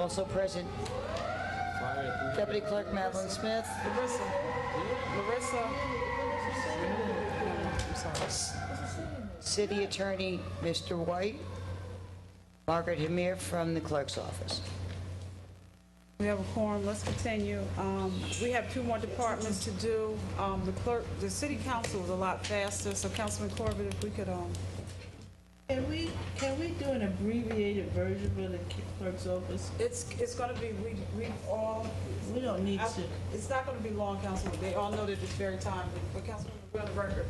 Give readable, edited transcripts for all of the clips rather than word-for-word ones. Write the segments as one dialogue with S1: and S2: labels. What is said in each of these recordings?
S1: Also present, Deputy Clerk Madeline Smith,
S2: Larissa.
S1: City Attorney Mr. White, Margaret Hamir from the Clerk's office.
S2: We have a quorum. Let's continue. We have two more departments to do. The city council is a lot faster, so Councilman Corbett, if we could,
S3: Can we do an abbreviated version for the clerk's office?
S2: it's gonna be, we all,
S3: We don't need to.
S2: it's not gonna be long, Councilman. They all know that it's very timely, but Councilman, we're on the record.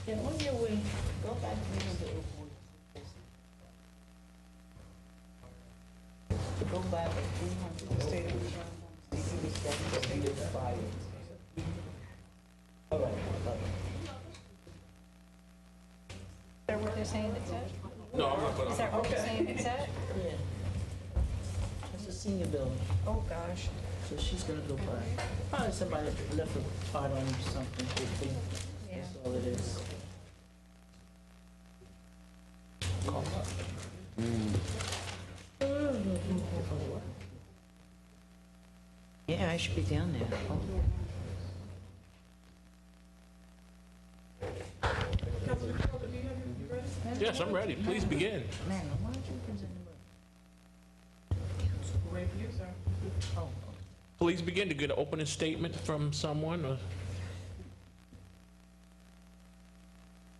S3: And on your way, go back to the go back to 300.
S2: State of
S3: All right,
S4: Is that what they're saying it's at?
S5: No, I'm not.
S4: Is that what they're saying it's at?
S3: yeah. That's a senior building,
S4: Oh, gosh.
S3: so she's gonna go by. Probably somebody left a part on something,
S4: Yeah.
S3: that's all it is.
S1: Yeah, I should be down there. Oh.
S2: Councilman Corbett, do you have your ready?
S5: Yes, I'm ready. Please begin.
S3: Man, why don't you present the
S2: Wait for you, sir.
S3: Oh,
S5: Please begin to get an opening statement from someone. Or...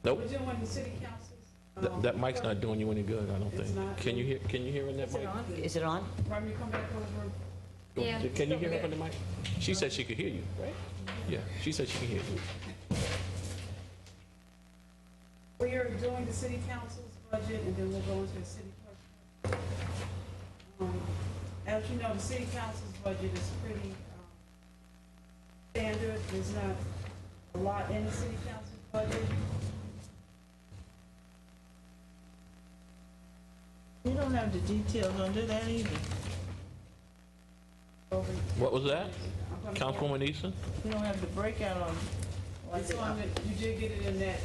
S5: Nope.
S2: We're doing the city councils.
S5: That mic's not doing you any good, I don't
S2: It's
S5: think.
S2: not.
S5: Can you hear in that mic?
S1: Is it on?
S2: Robert, you come back over.
S4: Yeah.
S5: Can you hear her from the mic? She said she could hear you, right? Yeah, she said she could hear you.
S2: We are doing the city council's budget, and then we'll go into the city clerk. As you know, the city council's budget is pretty standard. There's not a lot in the city council's budget.
S3: you don't have the details under that either.
S2: Over.
S5: What was that?
S2: I'm gonna-
S5: Councilwoman Easton?
S3: You don't have the breakout on, like
S2: It's on the, you did get it in that.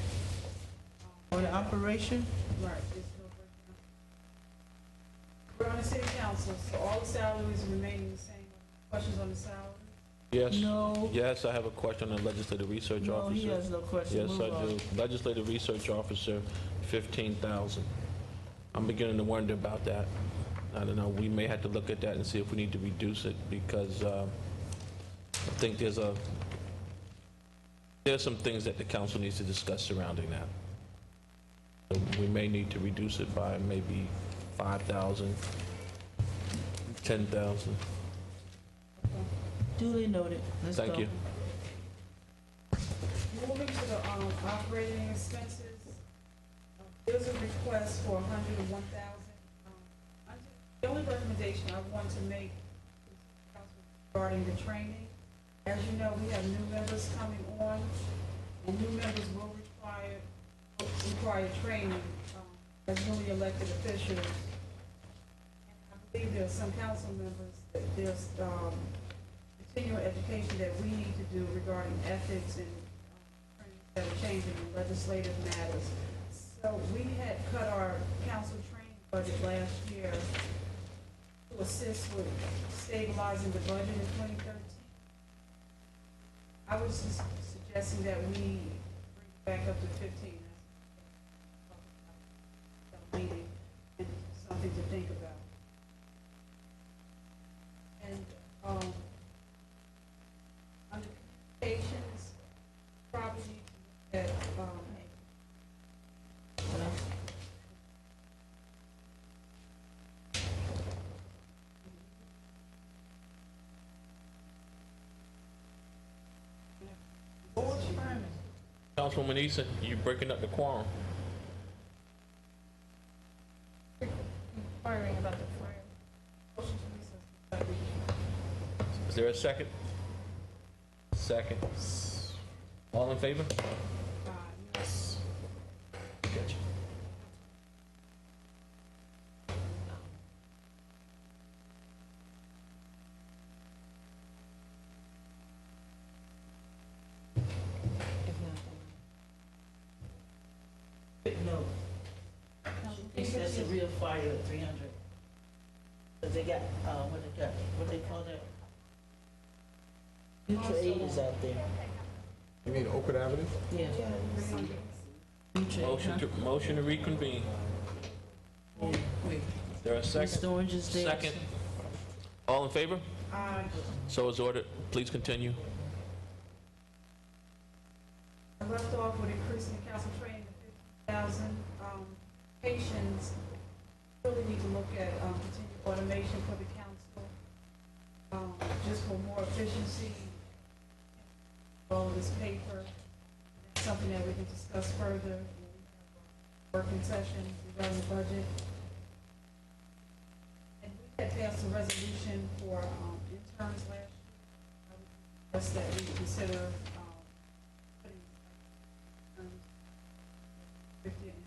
S3: on the operation?
S2: Right. It's no breakdown. We're on the city council, so all the salaries are remaining the same. Questions on the salary?
S5: Yes.
S3: No.
S5: Yes, I have a question on the legislative research
S3: No,
S5: officer.
S3: he has no question.
S5: Yes,
S3: Move
S5: I
S3: on.
S5: do. Legislative research officer, 15,000. I'm beginning to wonder about that. I don't know, we may have to look at that and see if we need to reduce it, because I think there's some things that the council needs to discuss surrounding that. So we may need to reduce it by maybe 5,000, 10,000.
S3: Duly noted. Let's go.
S5: Thank you.
S2: Moving to the operating expenses, there's a request for 101,000. The only recommendation I want to make regarding the training, as you know, we have new members coming on, and new members will require training as newly elected officials. And I believe there are some council members that there's continuing education that we need to do regarding ethics and training that are changing in legislative matters. So we had cut our council training budget last year to assist with stabilizing the budget in 2013. I was suggesting that we bring it back up to 15. That's meeting and something to think about. And under communications, probably need to look at
S5: Councilwoman Easton, you breaking up the quorum.
S4: Inquiring about the fire.
S5: Is there a second? Second. All in favor?
S2: yes.
S5: Gotcha.
S4: If not,
S3: quick note. She thinks that's a real fire at 300. But they got, what they call that? Mutual aid is out there.
S6: You mean Oakwood Avenue?
S3: Yeah. Mutual aid,
S5: Motion to reconvene.
S3: huh?
S5: Is there a second?
S3: Mr. Orange is there.
S5: Second. All in favor? So is ordered. Please continue.
S2: I left off with increasing the council training to 50,000. Patients really need to look at continued automation for the council, just for more efficiency. All of this paper, it's something that we can discuss further in the working session regarding the budget. And we had passed a resolution for interns last year. I would suggest that we consider putting interns, 50 interns.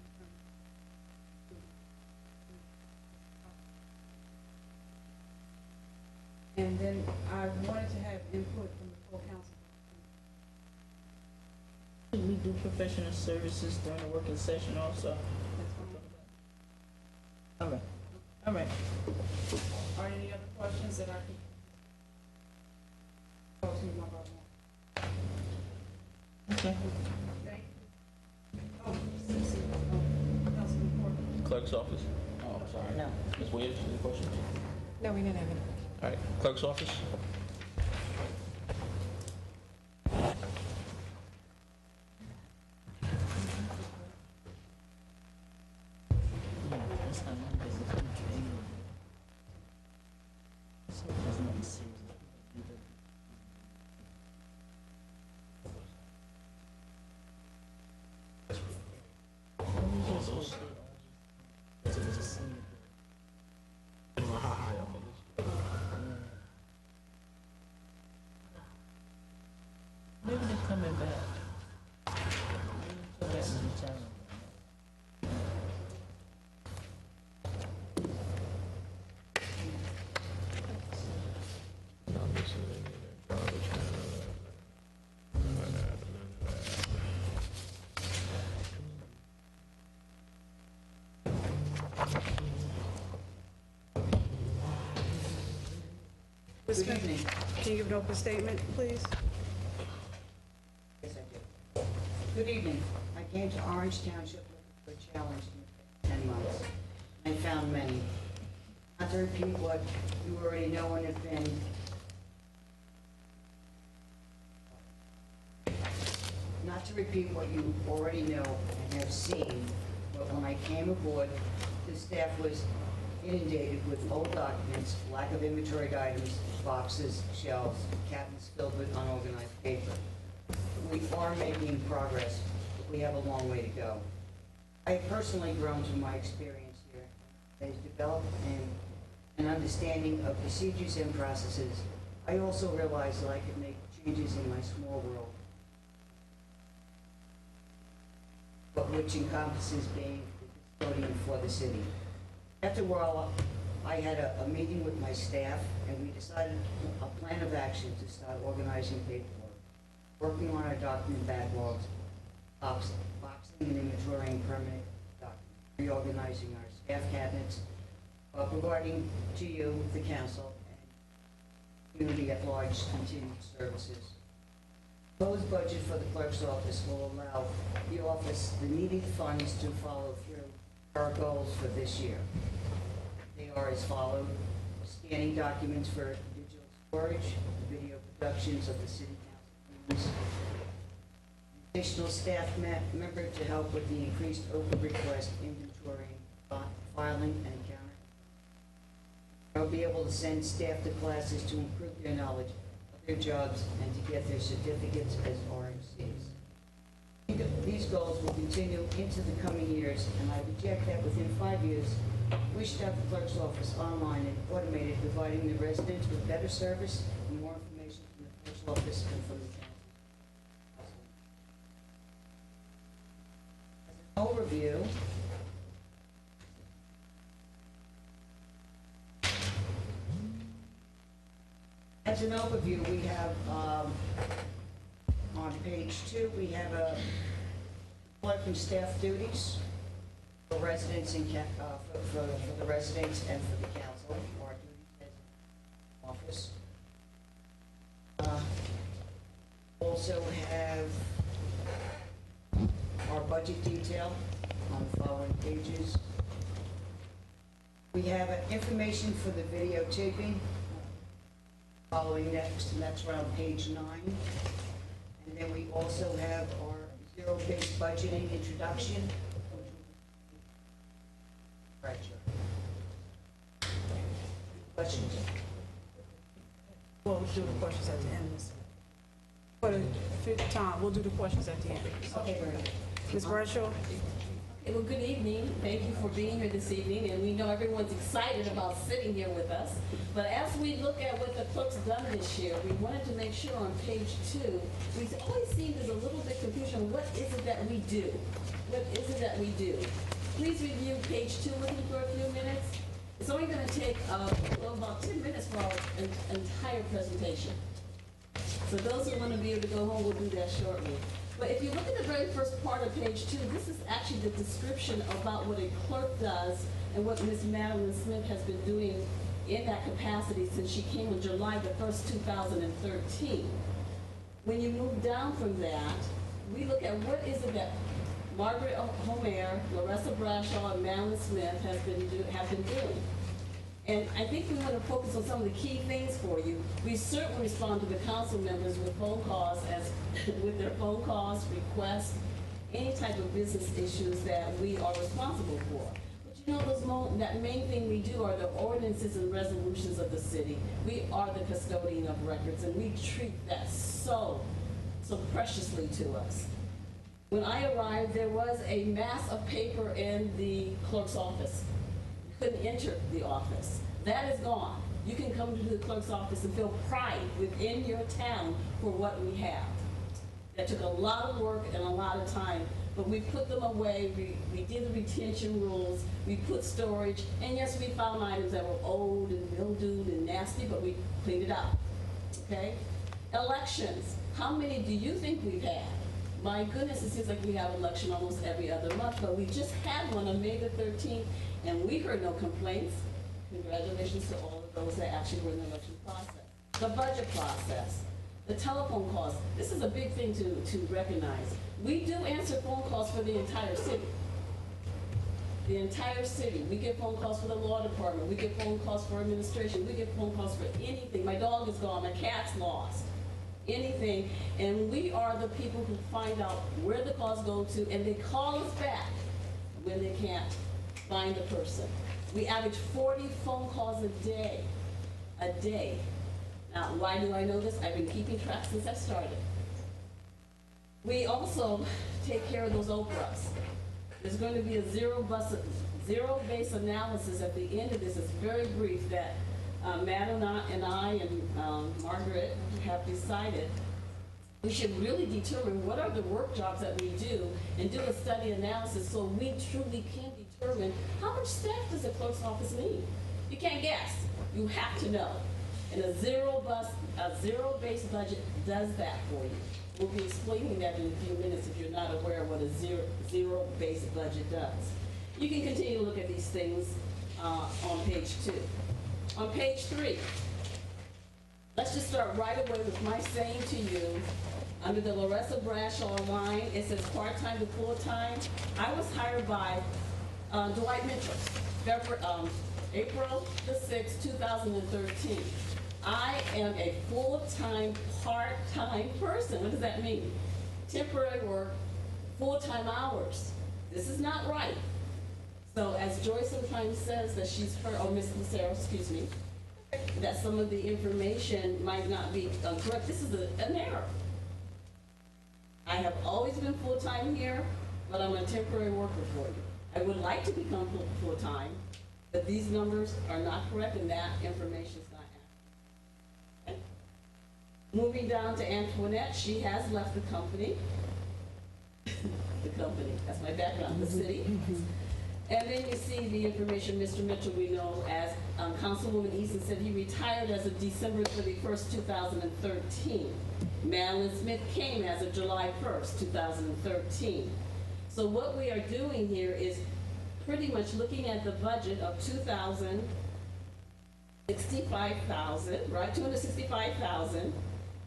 S2: And then I wanted to have input from the full council.
S3: Should we do professional services during the working session also?
S2: That's fine.
S3: All right, all right.
S2: Are there any other questions that I can talk to you about?
S3: Okay.
S2: Thank you. Oh, council report.
S5: Clerk's office? Oh, I'm sorry.
S3: No.
S5: Ms. Williams, any questions?
S4: No, we didn't have any.
S5: All right, clerk's office?
S3: That's not my business. Mutual aid. So that's nothing serious. Maybe they're coming back. Maybe they're coming back.
S1: Good evening.
S2: Can you give an open statement, please?
S1: Yes, I do. Good evening. I came to Orange Township for a challenge in 10 months. I found many. Not to repeat what you already know and have been. Not to repeat what you already know and have seen, but when I came aboard, the staff was inundated with old documents, lack of inventoried items, boxes, shelves, cabinets filled with unorganized paper. We are making progress, but we have a long way to go. I have personally grown through my experience here. I've developed an understanding of procedures and processes. I also realized that I could make changes in my small world, but which encompasses being the custodian for the city. After a while, I had a meeting with my staff, and we decided a plan of action to start organizing paperwork, working on our document backlogs, boxing and inventorying permanent documents, reorganizing our staff cabinets, providing to you, the council, and community at large continued services. Proposed budget for the clerk's office will allow the office the needed funds to follow through our goals for this year. They are as follows: scanning documents for digital storage, video productions of the city council meetings, additional staff member to help with the increased open request inventory, filing, and accounting. I'll be able to send staff to classes to improve their knowledge of their jobs and to get their certificates as RMCs. These goals will continue into the coming years, and I project that within 5 years, we should have the clerk's office online and automated, providing the residents with better service and more information from the clerk's office and from the council. As an overview, we have, on page 2, we have a clerk and staff duties. for residents and for the residents and for the council, our duties as office. Also have our budget detail on the following pages. We have information for the videotaping, following next, and that's around page 9. And then we also have our zero-based budgeting introduction. Right, sure. Questions?
S2: Well, we'll do the questions at the end. For the fifth time, we'll do the questions at the end.
S1: Okay, very good.
S2: Ms. Bradshaw?
S7: Well, good evening. Thank you for being here this evening, and we know everyone's excited about sitting here with us. But as we look at what the clerk's done this year, we wanted to make sure on page 2, we always see there's a little bit confusion. What is it that we do? What is it that we do? Please review page 2 with me for a few minutes. It's only going to take about 10 minutes for our entire presentation. So those who want to be able to go home will do that shortly. But if you look at the very first part of page 2, this is actually the description about what a clerk does and what Ms. Madeline Smith has been doing in that capacity since she came on July the 1st, 2013. When you move down from that, we look at what is it that Margaret Homer, Larissa Bradshaw, and Madeline Smith have been doing. And I think we want to focus on some of the key things for you. We certainly respond to the council members with phone calls, with their phone calls, requests, any type of business issues that we are responsible for. But you know, that main thing we do are the ordinances and resolutions of the city. We are the custodian of records, and we treat that so preciously to us. When I arrived, there was a mass of paper in the clerk's office. Couldn't enter the office. That is gone. You can come to the clerk's office and feel pride within your town for what we have. That took a lot of work and a lot of time, but we put them away. We did the retention rules. We put storage, and yes, we found items that were old and mildewed and nasty, but we cleaned it up. Okay? Elections. How many do you think we've had? My goodness, it seems like we have an election almost every other month, but we just had one on May the 13th, and we heard no complaints. Congratulations to all of those that actually were in the election process. The budget process, the telephone calls. This is a big thing to recognize. We do answer phone calls for the entire city. The entire city. We get phone calls for the law department. We get phone calls for administration. We get phone calls for anything. My dog is gone. My cat's lost. Anything, and we are the people who find out where the calls go to, and they call us back when they can't find the person. We average 40 phone calls a day. Now, why do I know this? I've been keeping track since I started. We also take care of those Oprahs. There's going to be a zero-based analysis at the end of this. It's very brief that Matt and I and Margaret have decided we should really determine what are the work jobs that we do and do a study analysis so we truly can determine how much staff does the clerk's office need. You can't guess. You have to know. And a zero-based budget does that for you. We'll be explaining that in a few minutes if you're not aware of what a zero-based budget does. You can continue to look at these things on page 2. On page 3, let's just start right away with my saying to you, under the Larissa Bradshaw line, it says part-time to full-time. I was hired by Dwight Mitchell, April the 6th, 2013. I am a full-time, part-time person. What does that mean? Temporary work, full-time hours. This is not right. So as Joyce sometimes says that she's heard, or Ms. Lucero, excuse me, that some of the information might not be correct. This is an error. I have always been full-time here, but I'm a temporary worker for you. I would like to become full-time, but these numbers are not correct and that information is not accurate. Okay. Moving down to Antoinette, she has left the company. The company, that's my background, the city. And then you see the information, Mr. Mitchell, we know as Councilwoman Easton said, he retired as of December 31st, 2013. Madeline Smith came as of July 1st, 2013. So what we are doing here is pretty much looking at the budget of 265,000, right? 265,000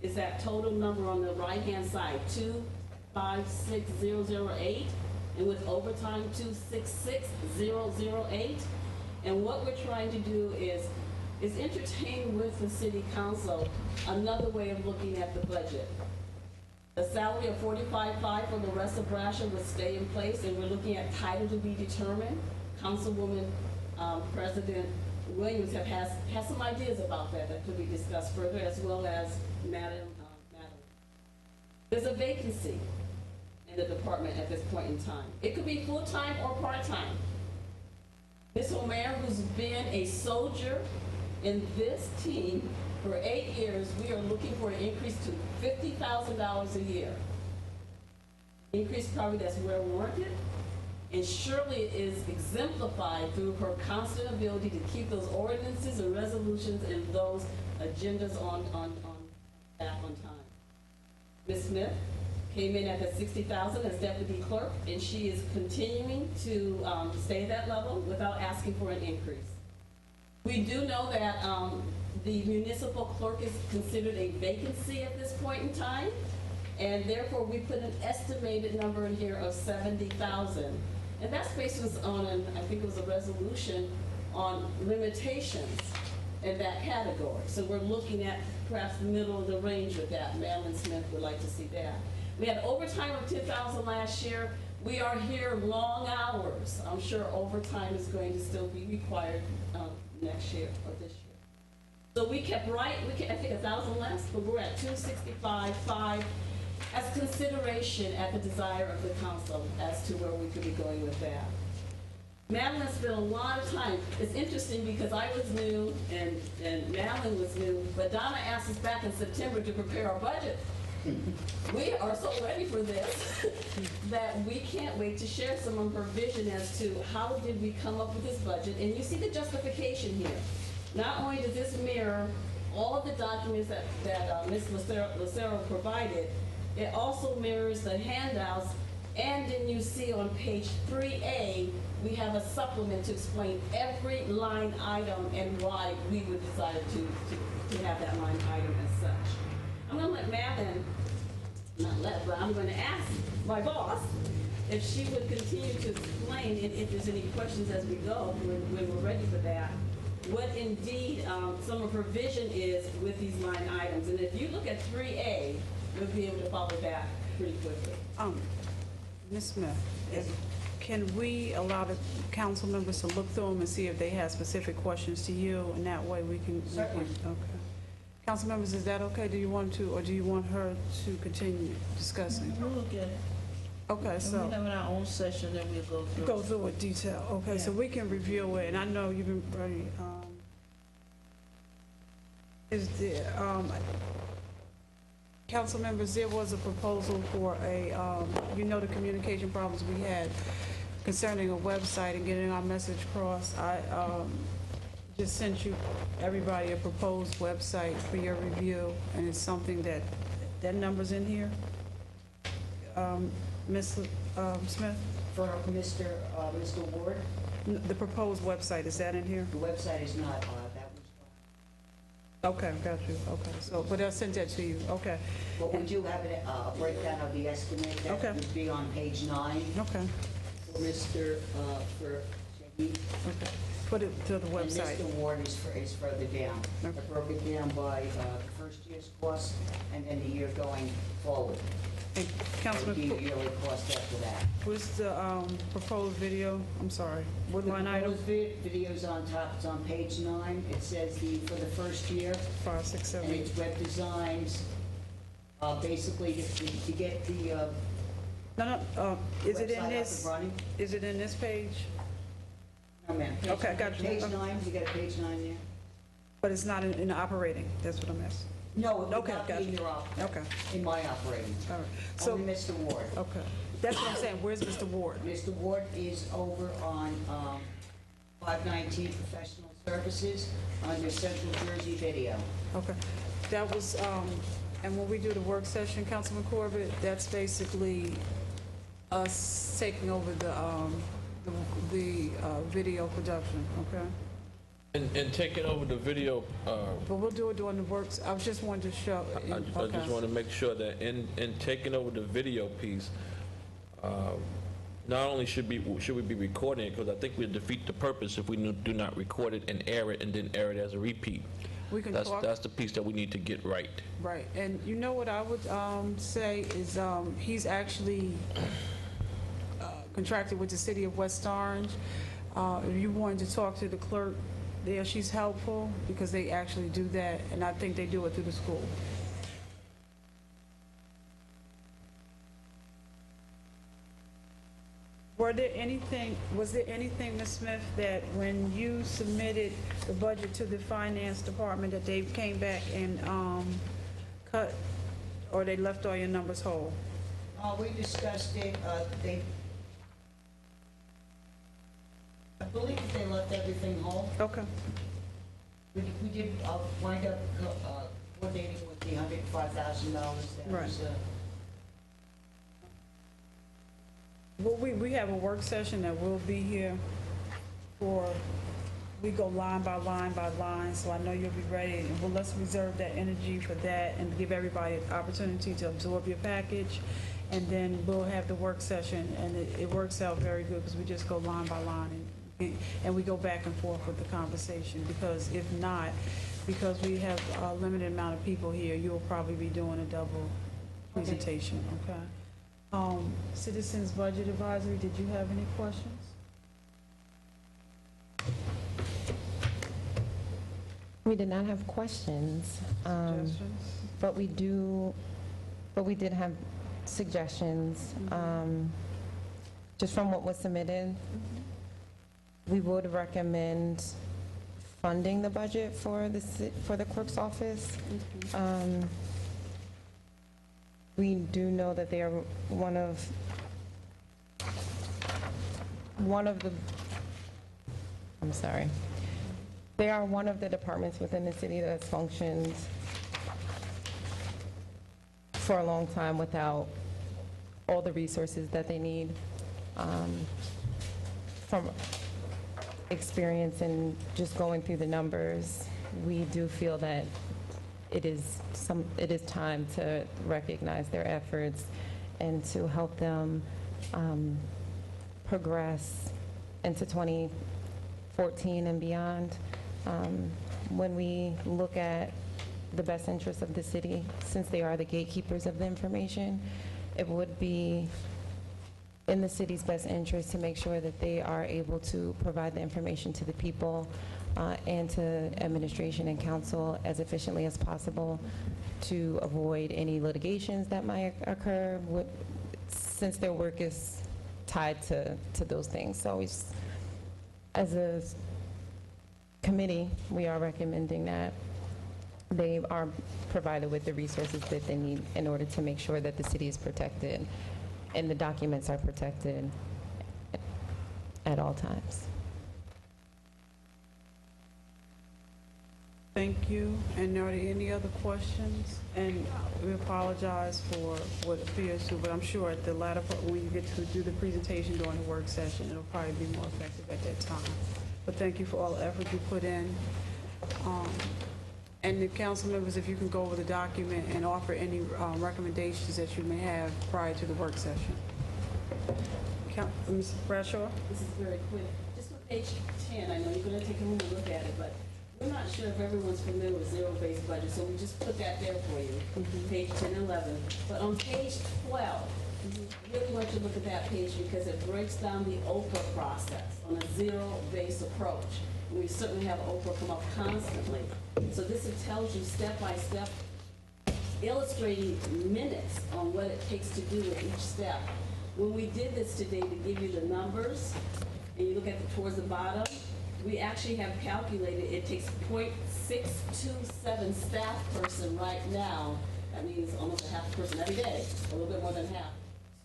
S7: is that total number on the right-hand side, 256,008, and with overtime, 266,008. And what we're trying to do is entertain with the city council another way of looking at the budget. The salary of 45,500 for the rest of Brasher would stay in place, and we're looking at title to be determined. Councilwoman President Williams has some ideas about that could be discussed further, as well as Madam. There's a vacancy in the department at this point in time. It could be full-time or part-time. Ms. O'Mara, who's been a soldier in this team for 8 years, we are looking for an increase to $50,000 a year. Increase probably that's well warranted, and surely is exemplified through her constant ability to keep those ordinances and resolutions and those agendas back on time. Ms. Smith came in at the $60,000 as deputy clerk, and she is continuing to stay at that level without asking for an increase. We do know that the municipal clerk is considered a vacancy at this point in time, and therefore we put an estimated number in here of $70,000. And that's based on, I think it was a resolution on limitations in that category. So we're looking at perhaps the middle of the range with that. Madeline Smith would like to see that. We had overtime of $10,000 last year. We are here long hours. I'm sure overtime is going to still be required next year or this year. So we kept I think 1,000 less, but we're at 265,500 as consideration at the desire of the council as to where we could be going with that. Madeline spent a lot of time. It's interesting because I was new and Madeline was new, but Donna asked us back in September to prepare our budget. We are so ready for this that we can't wait to share some of her vision as to how did we come up with this budget. And you see the justification here. Not only does this mirror all of the documents that Ms. Lucero provided, it also mirrors the handouts, and then you see on page 3A, we have a supplement to explain every line item and why we would decide to have that line item as such. I'm gonna let Madeline, but I'm gonna ask my boss if she would continue to explain, and if there's any questions as we go, when we're ready for that, what indeed some of her vision is with these line items. And if you look at 3A, you'll be able to follow that pretty quickly.
S2: Ms. Smith, can we allow the council members to look through them and see if they have specific questions to you, and that way we can.
S1: Certainly.
S2: Okay. Council members, is that okay? Do you want to, or do you want her to continue discussing?
S3: We'll look at it.
S2: Okay,
S3: And
S2: so.
S3: we have our own session, then we'll go through.
S2: Go through it detail. Okay, so we can review it, and I know you've been very, is there, council members, there was a proposal for a, the communication problems we had concerning a website and getting our message across. I just sent everybody a proposed website for your review, and it's something that number's in here. Ms. Smith?
S1: For Mr. Ward,
S2: The proposed website, is that in here?
S1: the website is not, that was,
S2: Okay, got you, okay, so, but I sent that to you, okay,
S1: but we do have a breakdown of the estimate that
S2: Okay.
S1: would be on page 9
S2: okay,
S1: for Mr., for Shahid.
S2: okay. Put it to the website.
S1: And Mr. Ward is further down. I
S2: Okay.
S1: broke it down by the first year's cost and then the year going forward.
S2: And
S1: The
S2: Councilman,
S1: yearly cost after that.
S2: what's the proposed video? I'm sorry, what line item?
S1: The proposed video's on top, it's on page 9. It says for the first year,
S2: 5, 6, 7,
S1: and
S2: 8.
S1: it's web designs, basically to get the
S2: No, is it in
S1: website up
S2: this,
S1: and running.
S2: is it in this page?
S1: No, ma'am. Page-
S2: Okay, got you.
S1: Page
S2: Okay.
S1: 9, you got a page 9 there?
S2: But it's not in the operating, that's what I'm asking.
S1: No, it would
S2: Okay,
S1: not
S2: got
S1: be in
S2: you.
S1: your
S2: Okay,
S1: in my operating.
S2: all right. So,
S1: Only Mr. Ward.
S2: okay, that's what I'm saying, where's Mr. Ward?
S1: Mr. Ward is over on 519 Professional Services under Central Jersey Video.
S2: Okay, that was, and when we do the work session, Councilman Corbett, that's basically us taking over the the video production, okay?
S5: And taking over the video,
S2: But we'll do it during the works, I was just wanting to show.
S5: I just want to make sure that in taking over the video piece, not only should we be recording it, because I think we'll defeat the purpose if we do not record it and air it and then air it as a repeat.
S2: We can talk.
S5: That's the piece that we need to get right.
S2: Right, and you know what I would say is he's actually contracted with the city of West Orange. If you wanted to talk to the clerk there, she's helpful because they actually do that, and I think they do it through the school. Was there anything, Ms. Smith, that when you submitted the budget to the finance department that they came back and cut, or they left all your numbers whole?
S1: We discussed it, I believe that they left everything whole.
S2: Okay.
S1: We did wind up coordinating with the $105,000 that
S2: Right.
S1: was,
S2: Well, we have a work session that will be here for, we go line by line by line, so I know you'll be ready. And well, let's reserve that energy for that and give everybody an opportunity to absorb your package. And then we'll have the work session, and it works out very good because we just go line by line and we go back and forth with the conversation. Because if not, because we have a limited amount of people here, you'll probably be doing a double presentation, okay? Citizens Budget Advisory, did you have any questions?
S4: We did not have questions,
S2: Suggestions?
S4: but we did have suggestions, just from what was submitted. We would recommend funding the budget for the clerk's office. We do know that they are one of the, I'm sorry. They are one of the departments within the city that's functioned for a long time without all the resources that they need. From experience and just going through the numbers, we do feel that it is time to recognize their efforts and to help them progress into 2014 and beyond. When we look at the best interests of the city, since they are the gatekeepers of the information, it would be in the city's best interest to make sure that they are able to provide the information to the people and to administration and council as efficiently as possible to avoid any litigations that might occur since their work is tied to those things. So as a committee, we are recommending that they are provided with the resources that they need in order to make sure that the city is protected and the documents are protected at all times.
S2: Thank you. And are there any other questions? And we apologize for what appears to, but I'm sure at the latter part, when you get to do the presentation during the work session, it'll probably be more effective at that time. But thank you for all the effort you put in. And the council members, if you can go over the document and offer any recommendations that you may have prior to the work session. Ms. Bradshaw?
S7: This is very quick. Just on page 10, I know you're going to take a moment to look at it, but we're not sure if everyone's familiar with zero-based budget, so we just put that there for you, page 10 and 11. But on page 12, really want you to look at that page because it breaks down the Oprah process on a zero-based approach. And we certainly have Oprah come up constantly. So this tells you step by step, illustrating minutes on what it takes to do with each step. When we did this today to give you the numbers, and you look at towards the bottom, we actually have calculated it takes 0.627 staff person right now. That means almost a half a person every day, a little bit more than half,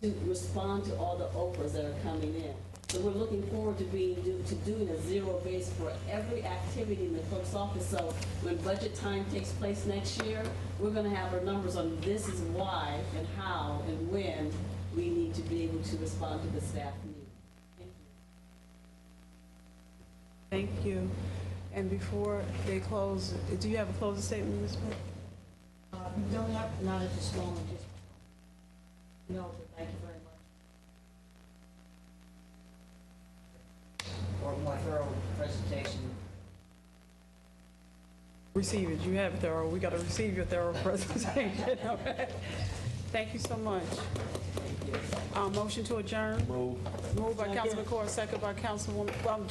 S7: to respond to all the Oprahs that are coming in. So we're looking forward to doing a zero base for every activity in the clerk's office. So when budget time takes place next year, we're going to have our numbers on this is why and how and when we need to be able to respond to the staff needs. Thank
S2: Thank you. And before they close, do you have a closing statement, Ms. Smith?
S1: No, not at this moment, just, no, but thank you very much. For a more thorough presentation.
S2: Receive it. You have thorough. We got to receive your thorough presentation. Okay. Thank you so much. Motion to adjourn.
S5: Move.
S2: Moved by Councilman Core, second by Councilwoman,